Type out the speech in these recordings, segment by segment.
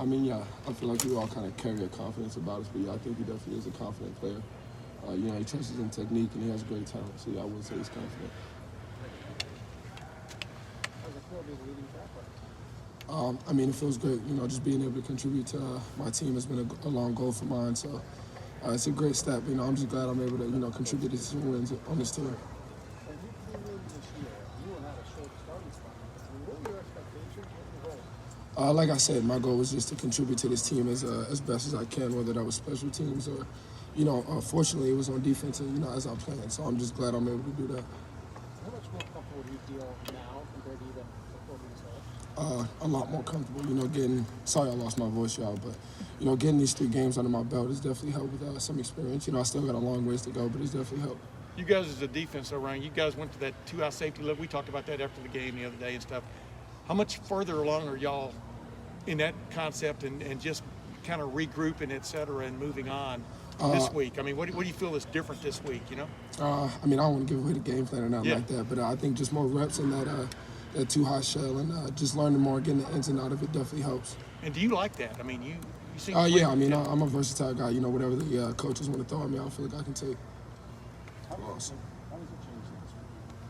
I mean, yeah, I feel like we all kind of carry a confidence about us, but yeah, I think he definitely is a confident player. He trusts in technique and he has great talent, so yeah, I would say he's confident. I mean, it feels great, just being able to contribute to my team has been a long goal for mine, so it's a great step. I'm just glad I'm able to, contribute to some wins on this team. Like I said, my goal was just to contribute to this team as best as I can, whether that was special teams or, fortunately it was on defense, and, as I planned. So I'm just glad I'm able to do that. How much more comfortable do you feel now compared to even before being started? A lot more comfortable, sorry I lost my voice, y'all, but, getting these 3 games under my belt has definitely helped with some experience. I still got a long ways to go, but it's definitely helped. You guys as a defense, Ryan, you guys went to that 2-out safety look. We talked about that after the game the other day and stuff. How much further along are y'all in that concept and just kind of regrouping, et cetera, and moving on this week? I mean, what do you feel is different this week, I don't want to give away the game plan or nothing like that, but I think just more reps in that too-high shell and just learning more, getting the ins and out of it definitely helps. And do you like that? I mean, you seem yeah, I'm a versatile guy. Whatever the coaches want to throw at me, I feel like I can take. How does it change this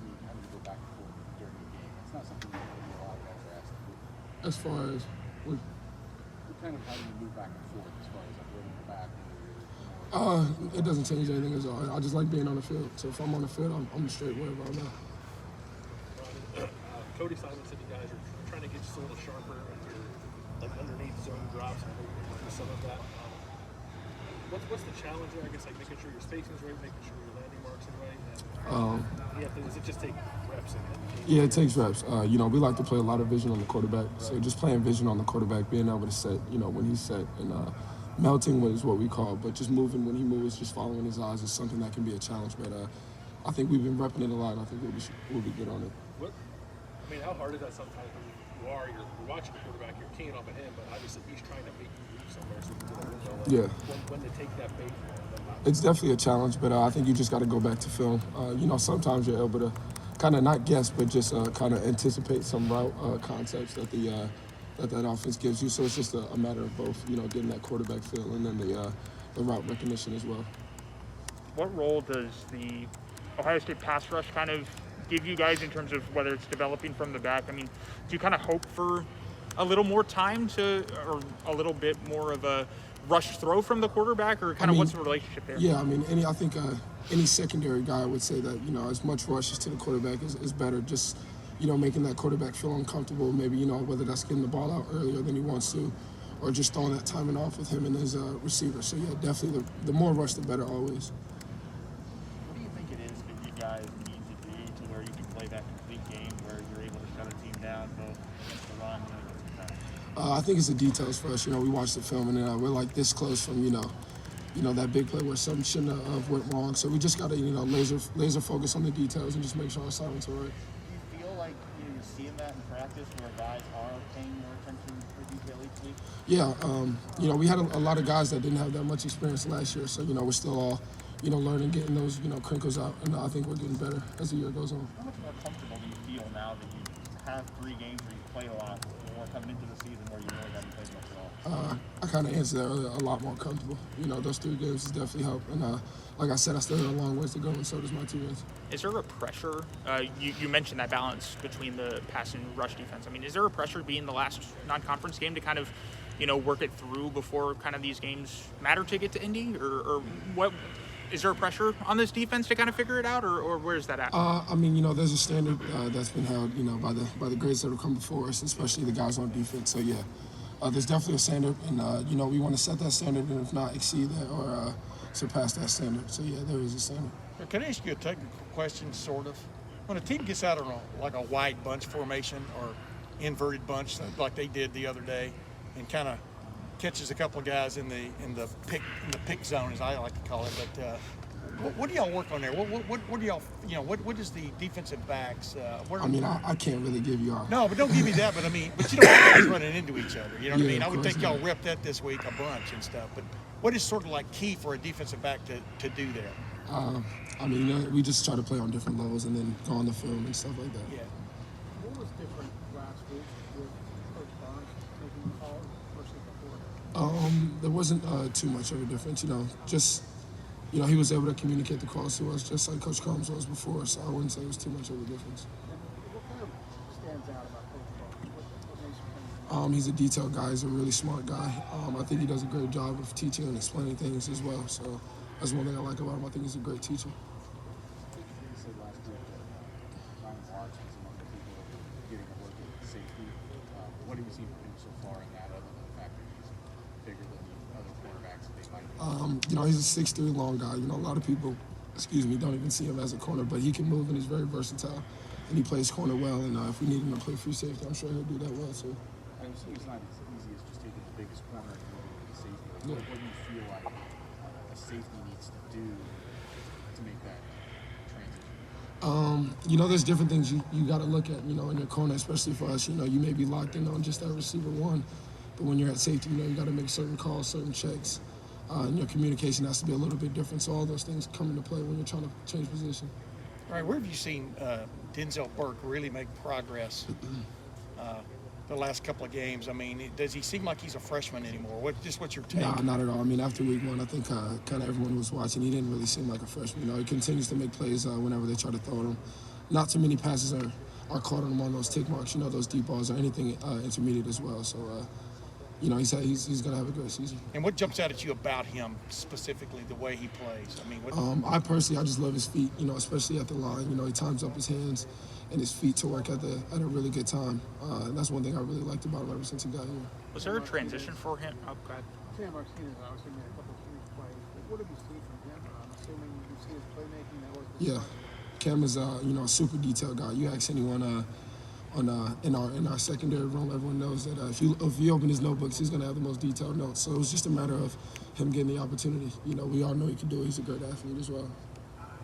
week? Having to go back and forth during the game? It's not something that a lot of guys are asked to do. As far as what kind of how do you move back and forth as far as like running the back? it doesn't change anything at all. I just like being on the field. So if I'm on the field, I'm straight wherever I'm at. Cody Simon said you guys are trying to get just a little sharper with your underneath zone drops and some of that. What's the challenge there? I guess like making sure your spacing's right, making sure your landing marks are right. Does it just take reps? Yeah, it takes reps. We like to play a lot of vision on the quarterback. So just playing vision on the quarterback, being able to set, when he's set, and melting is what we call, but just moving when he moves, just following his eyes is something that can be a challenge. But I think we've been repping it a lot. I think we'll be good on it. How hard is that sometimes when you're watching the quarterback, you're keying off at him, but obviously he's trying to make you move somewhere so you can get a window. When they take that bait, it's definitely a challenge, but I think you just got to go back to film. Sometimes you're able to kind of not guess, but just kind of anticipate some route concepts that that offense gives you. So it's just a matter of both, getting that quarterback feel and then the route recognition as well. What role does the Ohio State pass rush kind of give you guys in terms of whether it's developing from the back? I mean, do you kind of hope for a little more time or a little bit more of a rush throw from the quarterback, or what's the relationship there? Yeah, I think any secondary guy would say that, as much rushes to the quarterback is better. Just, making that quarterback feel uncomfortable, maybe, whether that's getting the ball out earlier than he wants to, or just throwing that timing off with him and his receiver. So, yeah, definitely the more rush, the better always. What do you think it is that you guys need to do to where you can play that complete game, where you're able to shut a team down both against the run and against the pass? I think it's the details for us. We watch the film and we're like this close from, that big play where something shouldn't have went wrong. So we just got to, laser focus on the details and just make sure our silence are right. Do you feel like you're seeing that in practice where guys are paying more attention to detail each week? Yeah, we had a lot of guys that didn't have that much experience last year. So, we're still all, learning, getting those, crinkles out. And I think we're getting better as the year goes on. How much more comfortable do you feel now that you have 3 games where you play a lot, or coming into the season where you really haven't played much at all? I kind of answered that earlier, a lot more comfortable. Those 3 games has definitely helped. And like I said, I still have a long ways to go, and so does my teammates. Is there a pressure? You mentioned that balance between the pass and rush defense. I mean, is there a pressure being the last non-conference game to kind of, work it through before kind of these games matter to get to Indy? Or what? Is there a pressure on this defense to kind of figure it out, or where's that at? There's a standard that's been held, by the greats that have come before us, especially the guys on defense. So, yeah, there's definitely a standard, and, we want to set that standard, and if not, exceed that or surpass that standard. So, yeah, there is a standard. Can I ask you a technical question, sort of? When a team gets out on a wide bunch formation or inverted bunch like they did the other day and kind of catches a couple of guys in the pick zone, as I like to call it, but what do y'all work on there? What do y'all, what is the defensive backs? I can't really give you our... No, but don't give me that, but you don't want guys running into each other, you know what I mean? I would think y'all rep that this week a bunch and stuff, but what is sort of like key for a defensive back to do there? We just try to play on different levels and then go on the film and stuff like that. Yeah. What was different last week with Coach Barnes making the call versus before? There wasn't too much of a difference, just, he was able to communicate the calls to us just like Coach Combs was before, so I wouldn't say it was too much of a difference. What kind of stands out about Coach Combs? What makes you think? He's a detailed guy. He's a really smart guy. I think he does a great job of teaching and explaining things as well. So that's one thing I like about him. I think he's a great teacher. You said last week that Ronnie Hickman was among the people getting a look at safety. What have you seen from him so far in that, other than the fact that he's bigger than the other cornerbacks that they might be? He's a 6'3" long guy. A lot of people, don't even see him as a corner, but he can move and he's very versatile. And he plays corner well. And if we need him to play free safety, I'm sure he'll do that well too. I assume it's not as easy as just taking the biggest corner and moving to the safety. Yeah. What do you feel like a safety needs to do to make that transition? There's different things you got to look at, in your corner, especially for us. You may be locked in on just that receiver one, but when you're at safety, you got to make certain calls, certain checks, and your communication has to be a little bit different. So all those things come into play when you're trying to change position. All right, where have you seen Denzel Burke really make progress the last couple of games? I mean, does he seem like he's a freshman anymore? What's your take? No, not at all. After week one, I think kind of everyone was watching. He didn't really seem like a freshman. He continues to make plays whenever they try to throw at him. Not too many passes are caught on him on those tick marks, those deep balls or anything intermediate as well. So, he's going to have a great season. And what jumps out at you about him specifically, the way he plays? I mean, I just love his feet, especially at the line. He times up his hands and his feet to work at a really good time. And that's one thing I really liked about him ever since he got here. Was there a transition for him? Oh, go ahead. Sam Martinez obviously made a couple of huge plays. What have you seen from him? I'm assuming you see his playmaking. That was the Yeah, Cam is a super detailed guy. You ask anyone in our secondary room, everyone knows that if you open his notebooks, he's going to have the most detailed notes. So it was just a matter of him getting the opportunity. We all know he can do it. He's a great athlete as well.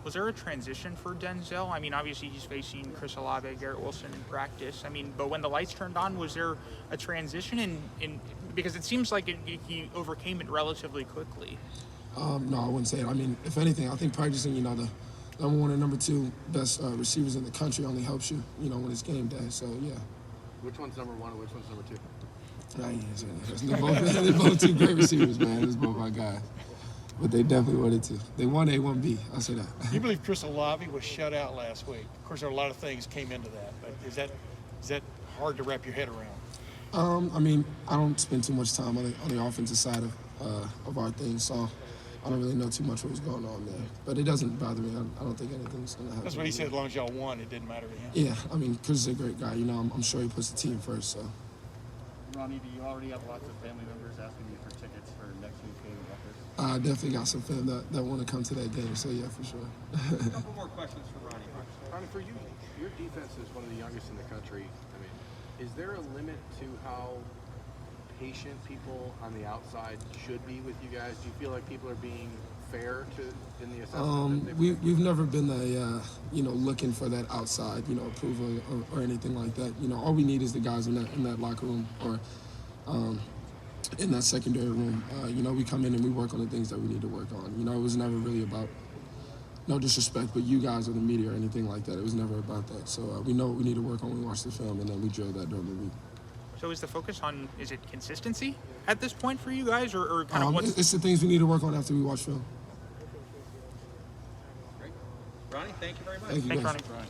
Was there a transition for Denzel? I mean, obviously he's facing Chris Olave, Garrett Wilson in practice. I mean, but when the lights turned on, was there a transition in because it seems like he overcame it relatively quickly? No, I wouldn't say it. If anything, I think practicing, the number one and number two best receivers in the country only helps you, when it's game day. So, yeah. Which one's number one and which one's number two? They're both two great receivers, man. It's both my guys. But they definitely wanted to. They won A, 1B. I'll say that. You believe Chris Olave was shut out last week? Of course, there are a lot of things came into that, but is that hard to wrap your head around? I don't spend too much time on the offensive side of our thing, so I don't really know too much what was going on there. But it doesn't bother me. I don't think anything's going to happen. That's what he said. As long as y'all won, it didn't matter to him. Yeah, Chris is a great guy. I'm sure he puts the team first, so. Ronnie, do you already have lots of family members asking you for tickets for next week's game with Rutgers? I definitely got some fans that want to come to that game, so yeah, for sure. A couple more questions for Ronnie. Ronnie, for you, your defense is one of the youngest in the country. Is there a limit to how patient people on the outside should be with you guys? Do you feel like people are being fair in the assessment? We've never been looking for that outside, approval or anything like that. All we need is the guys in that locker room or in that secondary room. We come in and we work on the things that we need to work on. It was never really about, no disrespect, but you guys or the media or anything like that. It was never about that. So we know what we need to work on when we watch the film, and then we drill that during the week. So is the focus on, is it consistency at this point for you guys, or kind of what's... It's the things we need to work on after we watch film. Great. Ronnie, thank you very much. Thank you, Thanks, guys. Ronnie.